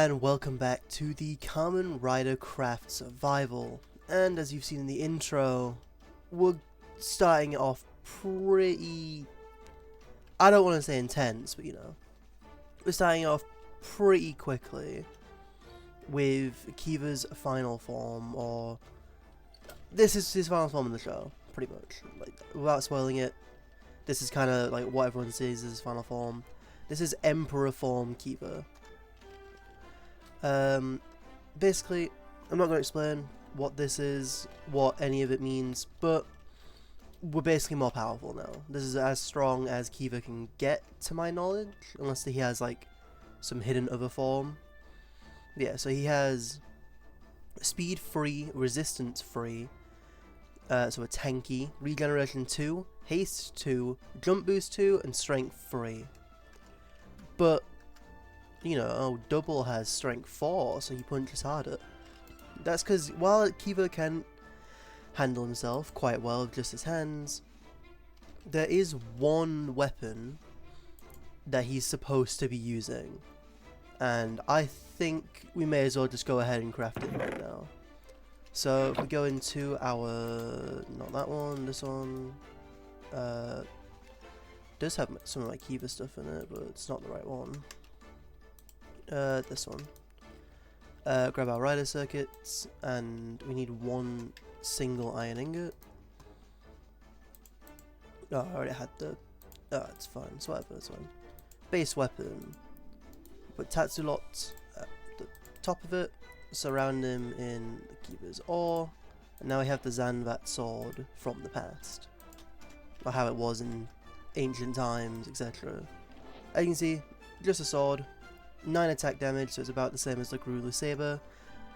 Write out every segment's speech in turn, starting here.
And welcome back to the Kamen Rider Craft Survival. And as you've seen in the intro, we're starting it off pretty... I don't want to say intense, but we're starting it off pretty quickly with Kiva's final form, or... This is his final form in the show, pretty much. Like, without spoiling it, this is kind of like what everyone sees as his final form. This is Emperor form Kiva. Basically, I'm not going to explain what this is, what any of it means, but we're basically more powerful now. This is as strong as Kiva can get, to my knowledge, unless he has, like, some hidden other form. Yeah, so he has speed free, resistance free, so a tanky, regeneration 2, haste 2, jump boost 2, and strength 3. But Double has strength 4, so he punches harder. That's because while Kiva can handle himself quite well with just his hands, there is one weapon that he's supposed to be using. And I think we may as well just go ahead and craft it right now. So if we go into our, not that one, this one, does have some of my Kiva stuff in it, but it's not the right one. This one. Grab our rider circuits, and we need one single iron ingot. Oh, I already had the... Oh, it's fine. It's whatever, this one. Base weapon. Put Tatsulot at the top of it, surround him in the Kiva's ore, and now we have the Zanvat sword from the past. Or how it was in ancient times, etc. As you can see, just a sword. 9 attack damage, so it's about the same as the Gurulu Saber,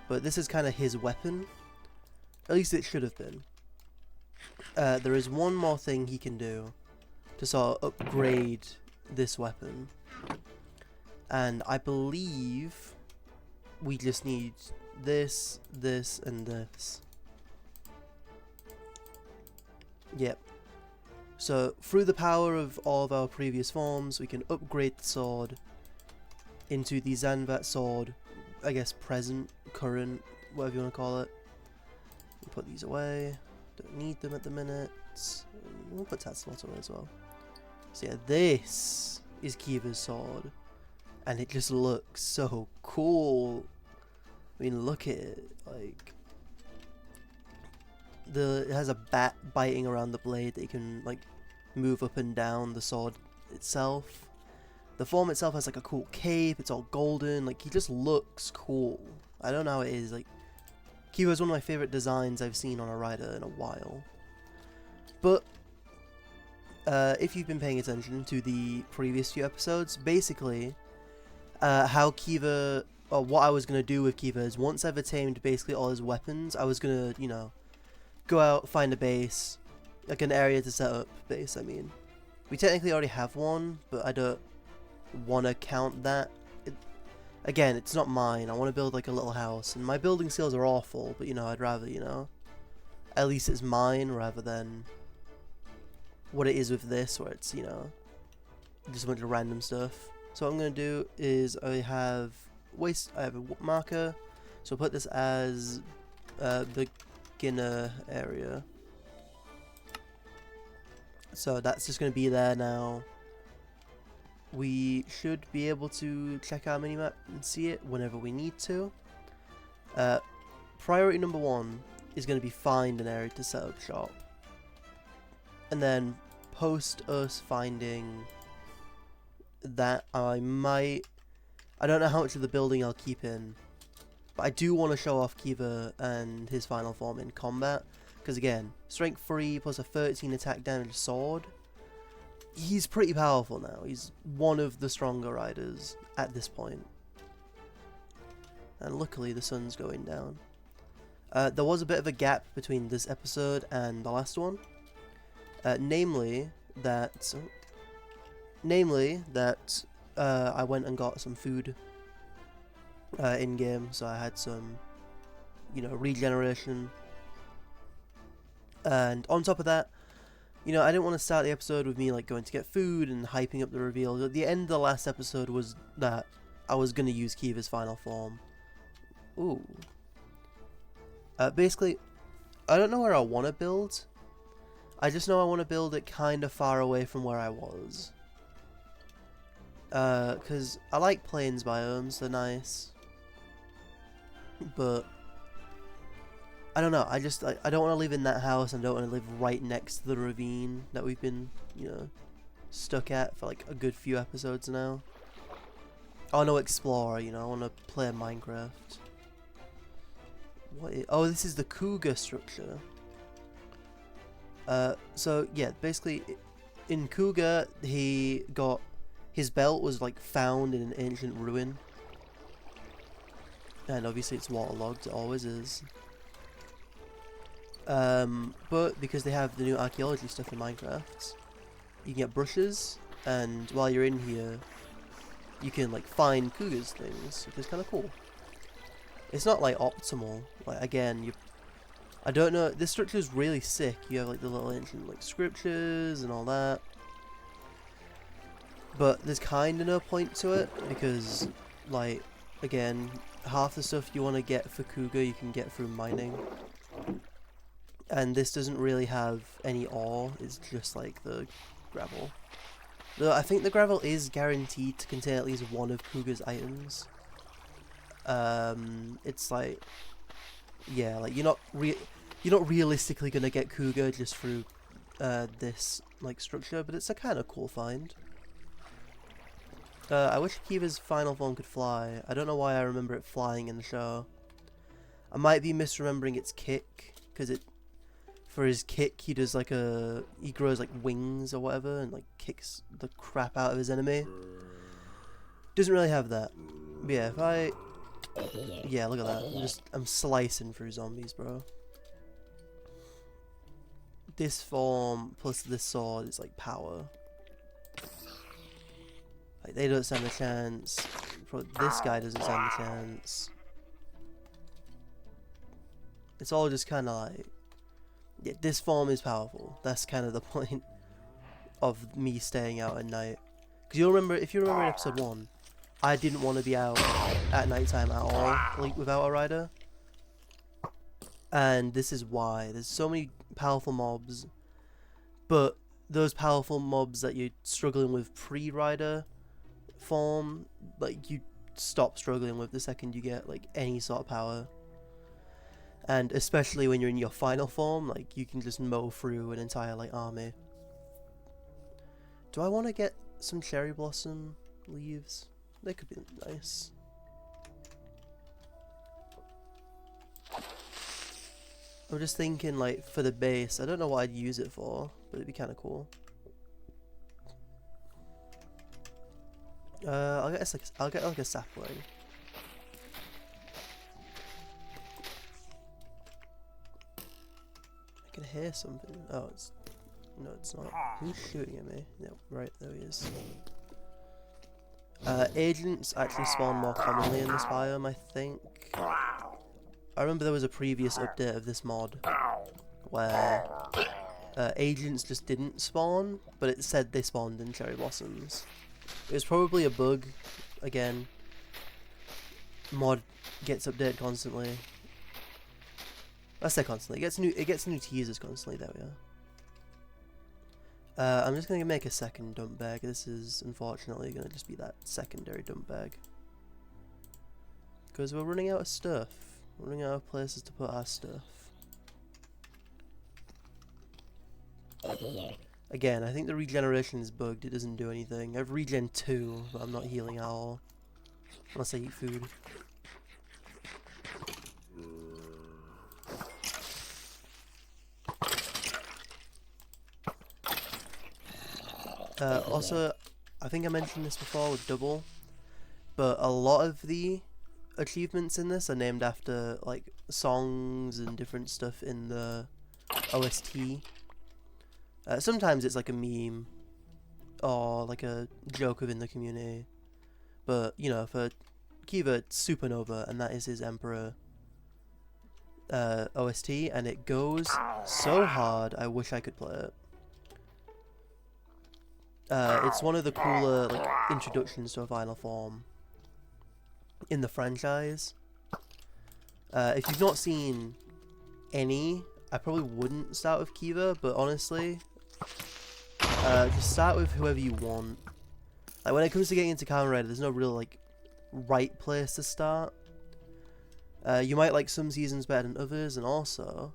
but this is kind of his weapon. At least it should have been. There is one more thing he can do to sort of upgrade this weapon, and I believe we just need this, this, and this. Yep. So through the power of all of our previous forms, we can upgrade the sword into the Zanvat sword, I guess present, current, whatever you want to call it. We'll put these away, don't need them at the minute. We'll put Tatsulot away as well. So yeah, this is Kiva's sword, and it just looks so cool. I mean, look at it, like, it has a bat biting around the blade that you can, like, move up and down the sword itself. The form itself has like a cool cape, it's all golden, like he just looks cool. I don't know how it is, like Kiva is one of my favourite designs I've seen on a rider in a while. But if you've been paying attention to the previous few episodes, basically how Kiva, or what I was going to do with Kiva is once I've attained basically all his weapons, I was going to, go out, find a base, like an area to set up base, I mean. We technically already have one, but I don't want to count that. Again, it's not mine. I want to build like a little house, and my building skills are awful, but I'd rather, at least it's mine rather than what it is with this, where it's, just a bunch of random stuff. So what I'm going to do is I have a marker, so I'll put this as beginner area. So that's just going to be there now. We should be able to check our minimap and see it whenever we need to. Priority number 1 is going to be find an area to set up shop. And then post us finding that, I don't know how much of the building I'll keep in, but I do want to show off Kiva and his final form in combat. Because again, strength 3 plus a 13 attack damage sword. He's pretty powerful now. He's one of the stronger riders at this point. And luckily the sun's going down. There was a bit of a gap between this episode and the last one. Namely that I went and got some food in-game. So I had some, regeneration. And on top of that, I didn't want to start the episode with me like going to get food and hyping up the reveal. The end of the last episode was that I was gonna use Kiva's final form. Ooh. Basically, I don't know where I want to build. I just know I want to build it kind of far away from where I was. Because I like plains biomes, they're nice. But I don't know, I don't want to live in that house, and I don't want to live right next to the ravine that we've been, you know, stuck at for like a good few episodes now. I want to explore, you know, I want to play Minecraft. Oh, this is the cougar structure. So yeah, basically, in Cougar, he got his belt was like found in an ancient ruin, and obviously it's waterlogged. It always is. But because they have the new archaeology stuff in Minecraft, you can get brushes, and while you're in here, you can like find cougars things, which is kind of cool. It's not like optimal. Like again, I don't know. This structure is really sick. You have like the little ancient like scriptures and all that, but there's kind of no point to it because, like, again, half the stuff you want to get for cougar you can get through mining, and this doesn't really have any ore. It's just like the gravel. Though I think the gravel is guaranteed to contain at least one of cougar's items. It's like, yeah, like you're not realistically gonna get cougar just through this like structure, but it's a kind of cool find. I wish Kiva's final form could fly. I don't know why I remember it flying in the show. I might be misremembering its kick, because for his kick he does like he grows like wings or whatever and like kicks the crap out of his enemy. Doesn't really have that. But yeah, yeah, look at that. I'm slicing through zombies, bro. This form plus this sword is like power. Like, they don't stand a chance. This guy doesn't stand a chance. It's all just kind of like, yeah, this form is powerful. That's kind of the point of me staying out at night. Because if you remember in episode 1, I didn't want to be out at nighttime at all, like without a rider. And this is why. There's so many powerful mobs, but those powerful mobs that you're struggling with pre-rider form, like, you stop struggling with the second you get like any sort of power. And especially when you're in your final form, like, you can just mow through an entire like army. Do I want to get some cherry blossom leaves? They could be nice. I'm just thinking, like, for the base, I don't know what I'd use it for, but it'd be kind of cool. I'll get like a sapling. I can hear something. Oh, no, it's not. Who's shooting at me? Yep, right, there he is. Agents actually spawn more commonly in this biome, I think. I remember there was a previous update of this mod where agents just didn't spawn, but it said they spawned in cherry blossoms. It was probably a bug. Again, mod gets updated constantly. I say constantly. It gets new teasers constantly. There we are. I'm just gonna make a second dump bag. This is unfortunately gonna just be that secondary dump bag because we're running out of stuff. We're running out of places to put our stuff. Again, I think the regeneration is bugged. It doesn't do anything. I have regen 2, but I'm not healing at all. Unless I eat food. Also, I think I mentioned this before with double, but a lot of the achievements in this are named after like songs and different stuff in the OST. Sometimes it's like a meme or like a joke within the community, but you know, for Kiva, it's Supernova, and that is his Emperor OST, and it goes so hard. I wish I could play it. It's one of the cooler like introductions to a final form. in the franchise. If you've not seen any, I probably wouldn't start with Kiva, but honestly, just start with whoever you want. Like, when it comes to getting into Kamen Rider, there's no real, like, right place to start. You might like some seasons better than others, and also,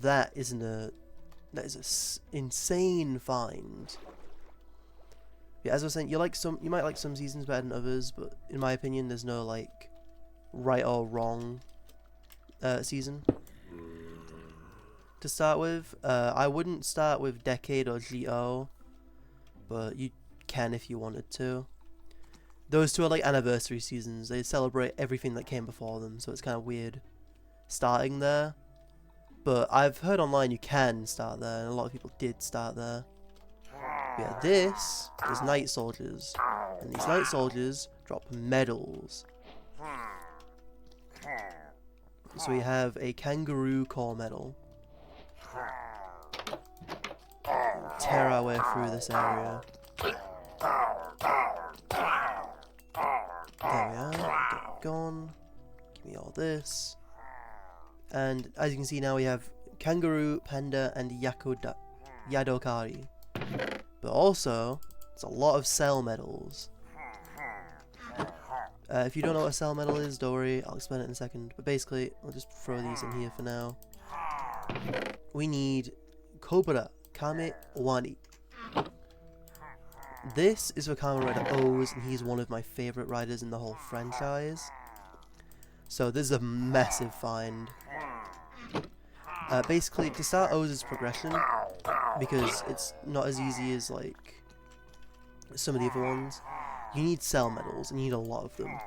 that is an insane find. Yeah, as I was saying, you might like some seasons better than others, but in my opinion, there's no like right or wrong season to start with. I wouldn't start with Decade or GO, but you can if you wanted to. Those two are like anniversary seasons. They celebrate everything that came before them, so it's kind of weird starting there. But I've heard online you can start there, and a lot of people did start there. But yeah, this is Night Soldiers, and these Night Soldiers drop medals. So we have a Kangaroo Core medal. Tear our way through this area. There we are, get it gone. Give me all this. And as you can see now we have Kangaroo, Panda, and Yadokari. But also, it's a lot of Cell medals. If you don't know what a Cell medal is, don't worry, I'll explain it in a second. But basically, I'll just throw these in here for now. We need Cobra Kame Wani. This is for Kamen Rider O's, and he's one of my favourite riders in the whole franchise. So this is a massive find. Basically, to start O's progression, because it's not as easy as like some of the other ones, you need Cell medals, and you need a lot of them.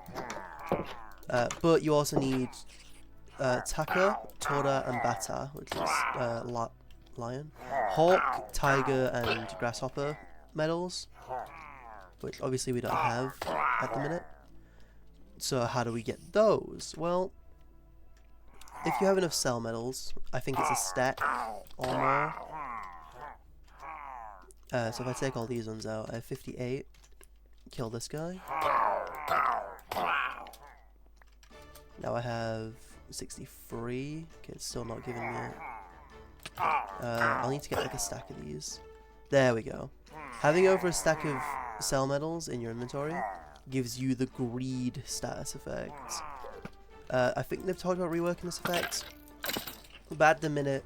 But you also need Taka, Tora, and Bata, which is Lion, Hawk, Tiger, and Grasshopper medals, which obviously we don't have at the minute. So how do we get those? Well, if you have enough Cell medals, I think it's a stack or more. So if I take all these ones out, I have 58. Kill this guy. Now I have 63. Okay, it's still not giving me it. I'll need to get like a stack of these. There we go. Having over a stack of Cell medals in your inventory gives you the Greed status effect. I think they've talked about reworking this effect, but at the minute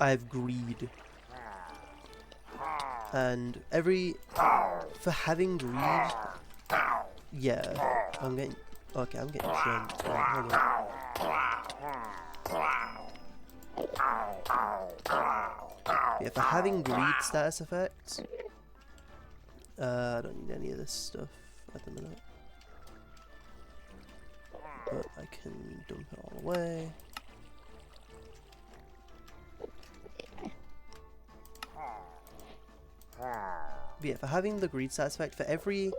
I have Greed, and for having Greed, yeah, I'm getting jumped. Right, hold on. Yeah, for having Greed status effects, I don't need any of this stuff at the minute. But I can dump it all away. But yeah, for having the Greed status effect, for every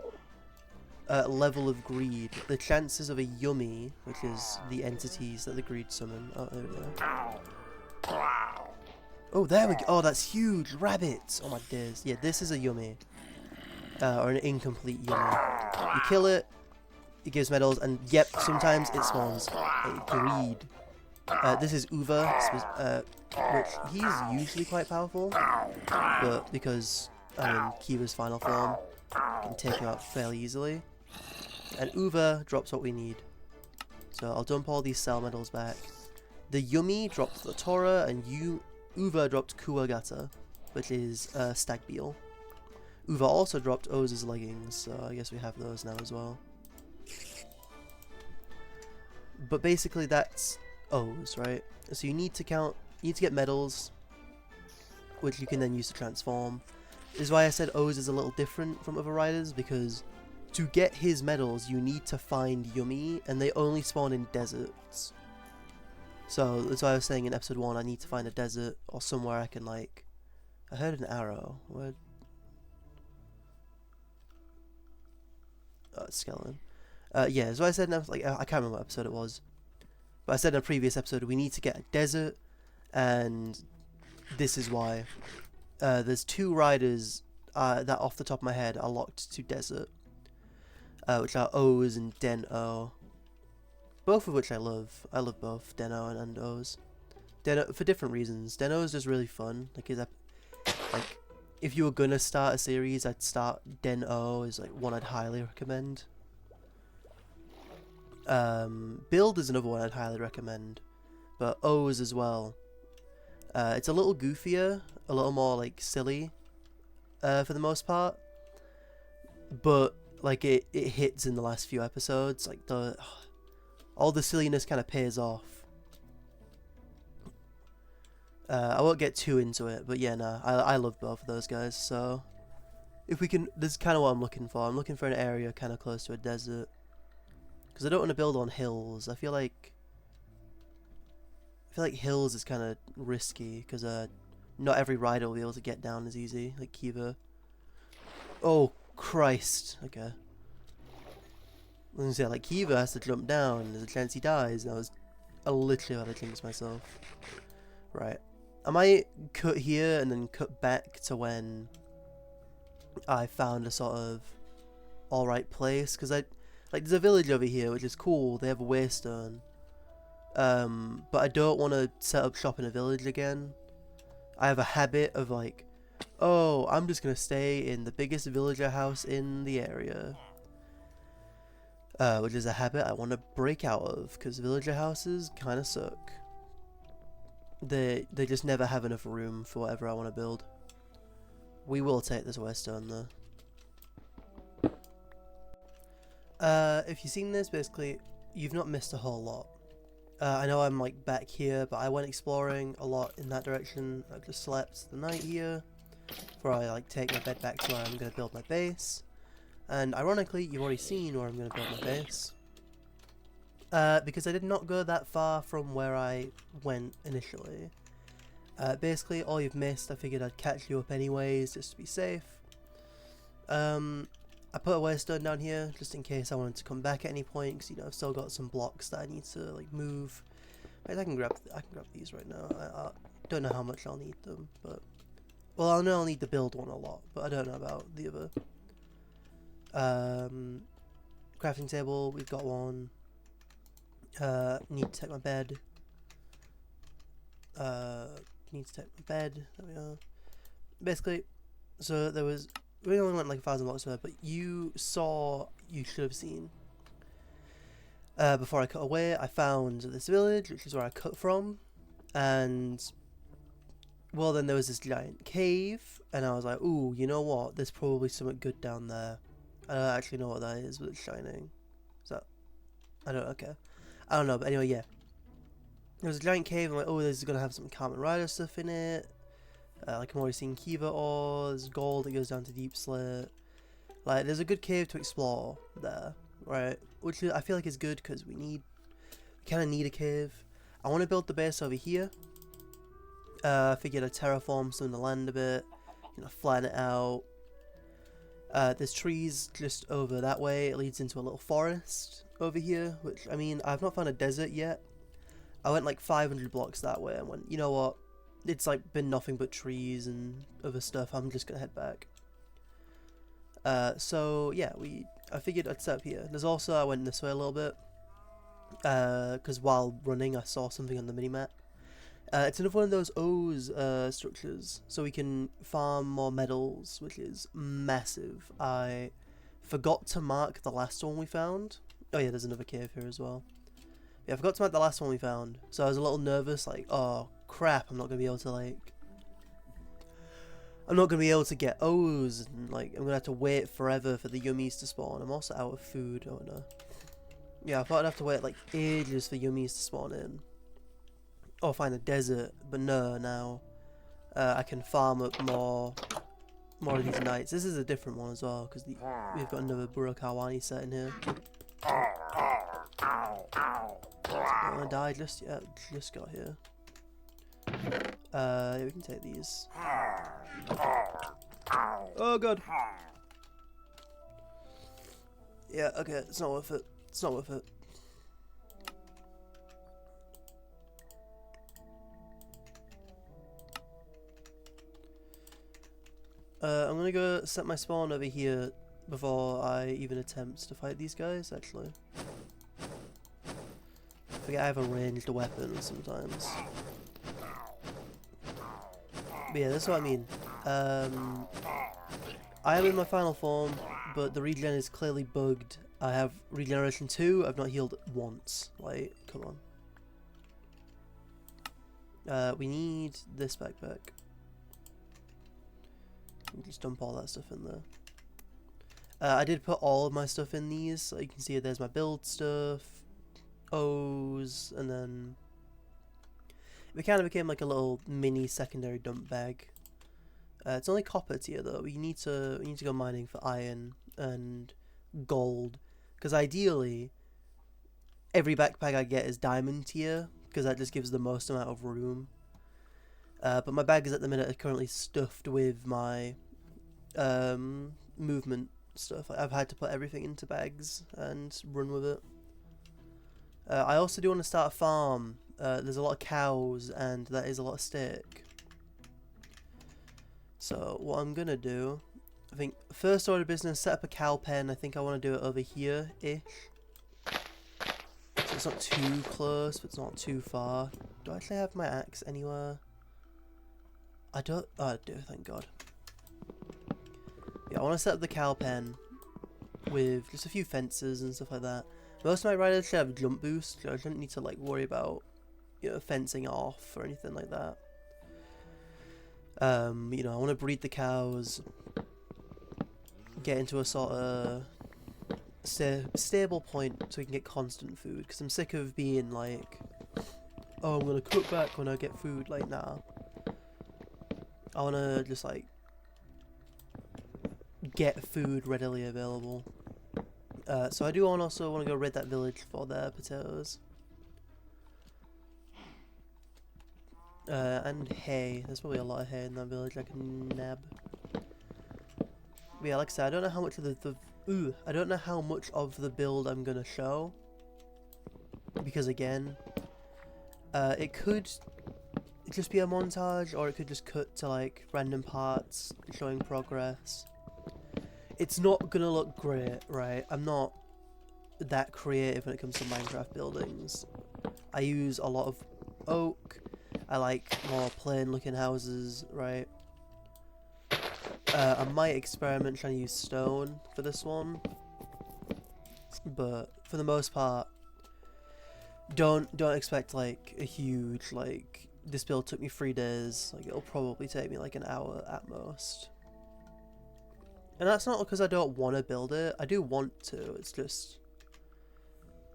level of Greed, the chances of a Yummy, which is the entities that the Greed summon. Oh, there we go. Oh, there we go. Oh, that's huge. Rabbits. Oh my days. Yeah, this is a Yummy. Or an incomplete Yummy. You kill it, it gives medals, and yep, sometimes it spawns a Greed. This is Uva, which he's usually quite powerful, but because I'm in Kiva's final form, I can take him out fairly easily. And Uva drops what we need. So I'll dump all these Cell medals back. The Yumi dropped the Tora, and Uva dropped Kuwagata, which is Stag Beetle. Uva also dropped O's leggings, so I guess we have those now as well. But basically that's O's, right? So you need to get medals, which you can then use to transform. This is why I said O's is a little different from other riders, because to get his medals you need to find Yumi, and they only spawn in deserts. So that's why I was saying in episode 1 I need to find a desert or somewhere I can like... I heard an arrow. Where? Oh, it's skeleton. Yeah, so I said, I can't remember what episode it was, but I said in a previous episode we need to get a desert, and this is why. There's 2 riders that off the top of my head are locked to desert. which are O's and Den-O. Both of which I love. I love both Den-O and O's. Den-O, for different reasons. Den-O is just really fun. Like, if you were gonna start a series, I'd start Den-O is like one I'd highly recommend. Build is another one I'd highly recommend, but O's as well. It's a little goofier, a little more like silly, for the most part, but like it hits in the last few episodes. Like all the silliness kind of pays off. I won't get too into it, but yeah, no, I love both of those guys. So if we can, this is kind of what I'm looking for. I'm looking for an area kind of close to a desert, because I don't want to build on hills. I feel like hills is kind of risky, because not every rider will be able to get down as easy, like Kiva. Oh Christ! Okay. I was gonna say, like, Kiva has to jump down. There's a chance he dies. And I literally about to jinx myself. Right. I might cut here and then cut back to when I found a sort of alright place, because there's a village over here which is cool. They have a waystone, but I don't want to set up shop in a village again. I have a habit of like, oh, I'm just gonna stay in the biggest villager house in the area, which is a habit I want to break out of, because villager houses kind of suck. They just never have enough room for whatever I want to build. We will take this waystone though. If you've seen this, basically, you've not missed a whole lot. I know I'm like back here, but I went exploring a lot in that direction. I've just slept the night here before I like take my bed back to where I'm going to build my base. And ironically, you've already seen where I'm going to build my base. Because I did not go that far from where I went initially. Basically, all you've missed, I figured I'd catch you up anyways, just to be safe. I put a waystone down here, just in case I wanted to come back at any point, because, you know, I've still got some blocks that I need to, like, move. Wait, I can grab these right now. I don't know how much I'll need them, but... Well, I know I'll need the build one a lot, but I don't know about the other. Crafting table, we've got one. Need to take my bed. Need to take my bed. There we are. Basically, so there was... We only went like 1,000 blocks there, but you should have seen. Before I cut away, I found this village, which is where I cut from. And... Well, then there was this giant cave, and I was like, ooh, you know what? There's probably something good down there. I don't actually know what that is, but it's shining. Is that... I don't know, but anyway, yeah. There was a giant cave, I'm like, oh, this is going to have some Kamen Rider stuff in it. Like, I'm already seeing Kiva ore, there's gold that goes down to Deep Slit. Like, there's a good cave to explore there, right? Which I feel like is good, because we kind of need a cave. I want to build the base over here. I figured I'd terraform some of the land a bit, you know, flatten it out. There's trees just over that way. It leads into a little forest over here, which, I mean, I've not found a desert yet. I went like 500 blocks that way and went, you know what? It's like been nothing but trees and other stuff. I'm just gonna head back. So yeah, I figured I'd set up here. There's also, I went this way a little bit, because while running I saw something on the minimap. It's another one of those O's structures, so we can farm more metals, which is massive. I forgot to mark the last one we found. Oh yeah, there's another cave here as well. Yeah, I forgot to mark the last one we found, so I was a little nervous, like, oh crap, I'm not going to be able to, like... I'm not going to be able to get O's, and, like, I'm going to have to wait forever for the yummies to spawn. I'm also out of food, oh no. Yeah, I thought I'd have to wait, like, ages for yummies to spawn in. Or find a desert, but no, now I can farm up more of these knights. This is a different one as well, because we've got another Burakawani set in here. I don't want to die just yet, just got here. Yeah, we can take these. Oh god! Yeah, okay, it's not worth it. It's not worth it. I'm gonna go set my spawn over here before I even attempt to fight these guys, actually. I forget I have a ranged weapon sometimes. But yeah, that's what I mean. I am in my final form, but the regen is clearly bugged. I have regeneration 2, I've not healed once. Like, come on. We need this backpack. Just dump all that stuff in there. I did put all of my stuff in these, so you can see there's my build stuff, O's, and then it kind of became like a little mini secondary dump bag. It's only copper tier though. We need to go mining for iron and gold, because ideally every backpack I get is diamond tier, because that just gives the most amount of room. But my bag is at the minute currently stuffed with my movement stuff. I've had to put everything into bags and run with it. I also do want to start a farm. There's a lot of cows and that is a lot of steak. So what I'm gonna do, I think first order of business, set up a cow pen. I think I want to do it over here-ish. So it's not too close, but it's not too far. Do I actually have my axe anywhere? I don't. Oh, I do, thank God. Yeah, I want to set up the cow pen with just a few fences and stuff like that. Most of my riders should have jump boost, so I shouldn't need to like worry about, you know, fencing off or anything like that. You know, I want to breed the cows, get into a sort of stable point so we can get constant food, because I'm sick of being like, oh, I'm gonna cook back when I get food. Like, nah. I want to just like get food readily available. So I do also want to go raid that village for their potatoes. And hay. There's probably a lot of hay in that village I can nab. But yeah, like I said, I don't know how much of I don't know how much of the build I'm gonna show, because again, it could just be a montage, or it could just cut to like random parts showing progress. It's not gonna look great, right? I'm not that creative when it comes to Minecraft buildings. I use a lot of oak. I like more plain looking houses, right? I might experiment trying to use stone for this one, but for the most part, don't expect like a huge, like, this build took me 3 days. Like, it'll probably take me like an hour at most. And that's not because I don't want to build it. I do want to. It's just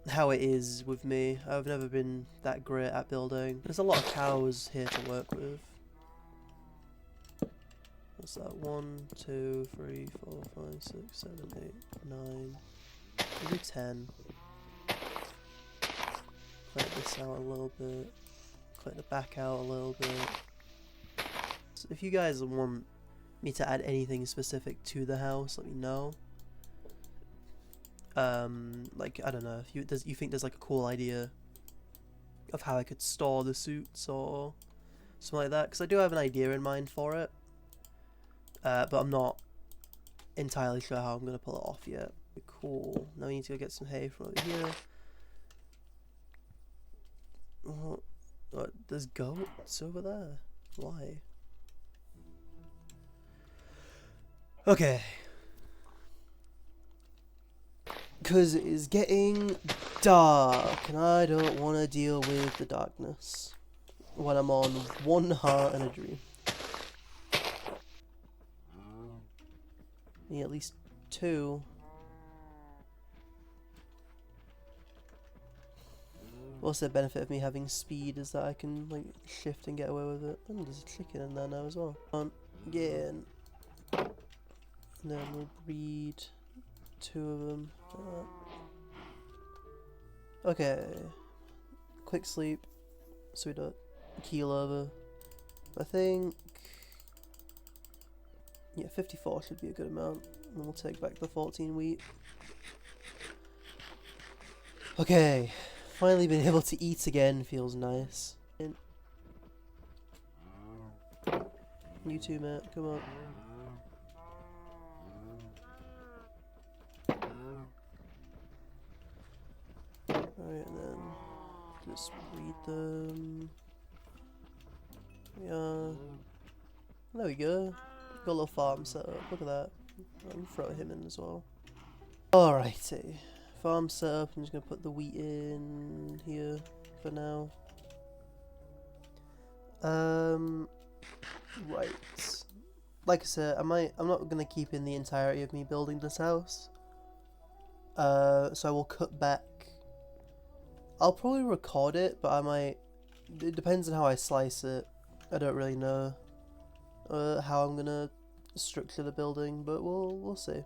how it is with me. I've never been that great at building. There's a lot of cows here to work with. What's that? 1, 2, 3, 4, 5, 6, 7, 8, 9. Maybe 10. Clear this out a little bit. Clear the back out a little bit. So if you guys want me to add anything specific to the house, let me know. Like, I don't know, if you think there's like a cool idea of how I could store the suits or something like that, because I do have an idea in mind for it, but I'm not entirely sure how I'm going to pull it off yet. Cool, now we need to go get some hay from over here. What? There's goats over there? Why? Okay. Because it is getting dark, and I don't want to deal with the darkness when I'm on 1 heart and a dream. Need at least 2. Also, the benefit of me having speed is that I can like shift and get away with it. And there's a chicken in there now as well. Again. And then we'll breed 2 of them. Okay. Quick sleep. So we don't keel over. I think, yeah, 54 should be a good amount. And we'll take back the 14 wheat. Okay. Finally been able to eat again. Feels nice. You too, Matt. Come on. Alright, and then just breed them. Yeah. There we go. Got a little farm set up. Look at that. I'll throw him in as well. Alrighty. Farm set up. I'm just gonna put the wheat in here for now. Right. Like I said, I'm not gonna keep in the entirety of me building this house. So I will cut back. I'll probably record it, but I might. It depends on how I slice it. I don't really know how I'm gonna structure the building, but we'll see.